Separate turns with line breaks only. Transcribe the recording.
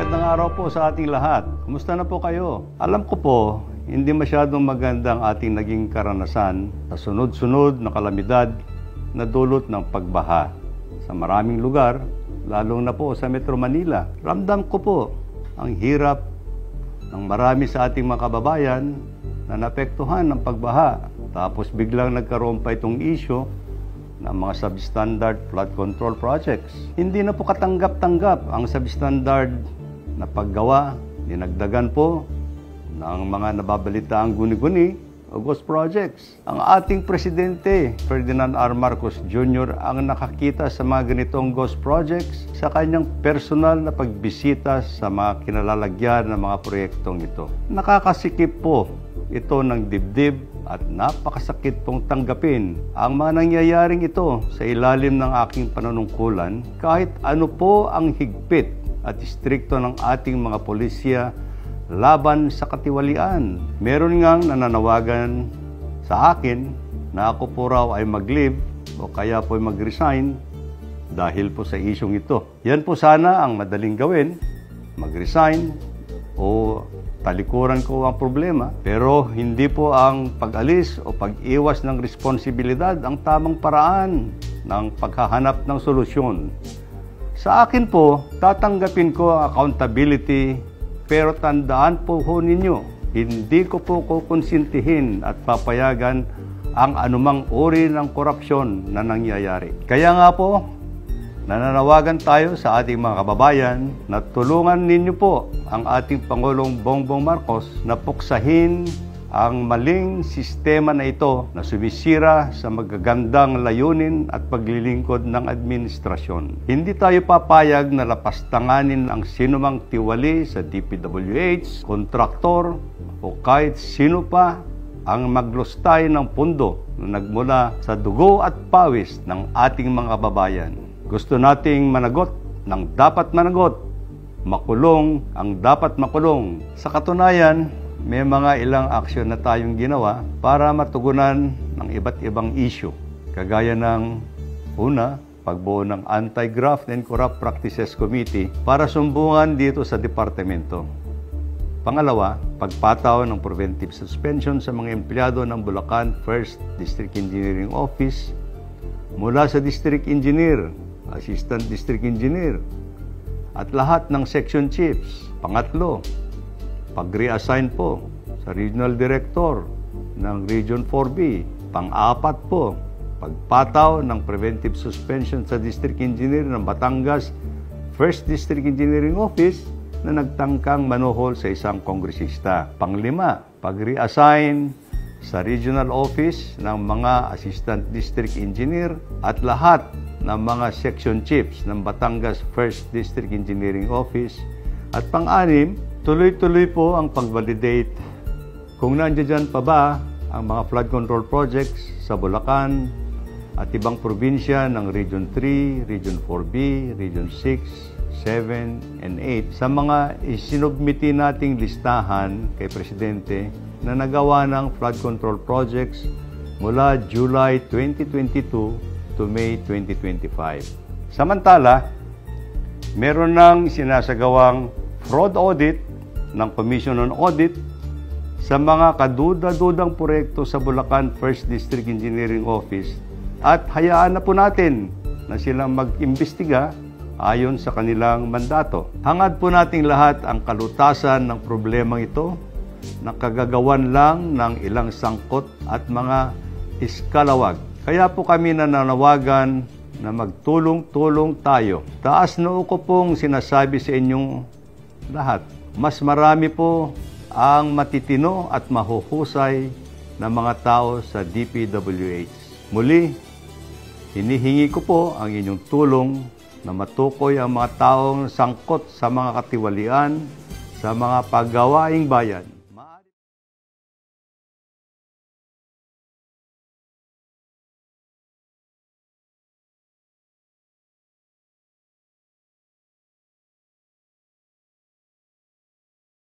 Magandang araw po sa ating lahat. Kumusta na po kayo? Alam ko po, hindi masyadong magandang ating naging karanasan sa sunod-sunod na kalamidad na dulot ng pagbaha sa maraming lugar, lalong na po sa Metro Manila. Ramdam ko po ang hirap ng marami sa ating mga kababayan na naapektuhan ng pagbaha. Tapos biglang nagkaroon pa itong issue ng mga substandard flood control projects. Hindi na po katanggap-tanggap ang substandard na paggawa, dinagdagan po ng mga nababalitaang guni-guni o ghost projects. Ang ating Presidente, Ferdinand R. Marcos Jr. ang nakakita sa mga ganitong ghost projects sa kanyang personal na pagbisita sa mga kinalalagyan ng mga proyektong ito. Nakakasikip po ito ng dibdib at napakasakit pong tanggapin ang mga nangyayaring ito sa ilalim ng aking panunungkulan kahit ano po ang higpit at istrikto ng ating mga pulisya laban sa katiwalian. Meron ngang nananawagan sa akin na ako po raw ay mag-leave o kaya po ay mag-resign dahil po sa isyong ito. Yan po sana ang madaling gawin, mag-resign o talikuran ko ang problema, pero hindi po ang pag-alis o pag-iwas ng responsibilidad ang tamang paraan ng paghahanap ng solusyon. Sa akin po, tatanggapin ko ang accountability, pero tandaan po ninyo, hindi ko po kukonsintihin at papayagan ang anumang uri ng korupsyon na nangyayari. Kaya nga po, nananawagan tayo sa ating mga kababayan na tulungan ninyo po ang ating Pangulong Bongbong Marcos na puksahin ang maling sistema na ito na sumisira sa magagandang layunin at paglilingkod ng administrasyon. Hindi tayo papayag na lapastanganin ang sinumang tiwali sa DPWH, kontraktor o kahit sino pa ang maglustay ng pundo na nagmula sa dugo at pawis ng ating mga kababayan. Gusto nating managot ng dapat managot, makulong ang dapat makulong. Sa katunayan, may mga ilang aksyon na tayong ginawa para matugunan ng iba't ibang issue. Kagaya ng una, pagbuo ng Anti-Graft and Corrupt Practices Committee para sumbungan dito sa departamento. Pangalawa, pagpataw ng preventive suspension sa mga empleyado ng Bulacan 1st District Engineering Office mula sa District Engineer, Assistant District Engineer, at lahat ng section chiefs. Pangatlo, pag-reassign po sa Regional Director ng Region 4B. Pang-apat po, pagpataw ng preventive suspension sa District Engineer ng Batangas 1st District Engineering Office na nagtangkang manuhol sa isang kongresista. Panglima, pag-reassign sa Regional Office ng mga Assistant District Engineer at lahat ng mga Section Chiefs ng Batangas 1st District Engineering Office. At pang-anim, tuloy-tuloy po ang pag-validate kung nandiyan pa ba ang mga flood control projects sa Bulacan at ibang probinsya ng Region 3, Region 4B, Region 6, 7, and 8 sa mga isinubmiti nating listahan kay Presidente na nagawa ng flood control projects mula July 2022 to May 2025. Samantala, meron ng sinasagawang fraud audit ng Commission on Audit sa mga kaduda-dudang proyekto sa Bulacan 1st District Engineering Office at hayaan na po natin na silang mag-imbestiga ayon sa kanilang mandato. Hangad po nating lahat ang kalutasan ng problemang ito na kagagawan lang ng ilang sangkot at mga iskalawag. Kaya po kami nananawagan na magtulong-tulong tayo. Taas noo ko pong sinasabi sa inyong lahat. Mas marami po ang matitino at mahuhusay na mga tao sa DPWH. Muli, hinihingi ko po ang inyong tulong na matukoy ang mga taong sangkot sa mga katiwalian sa mga paggawaing bayan.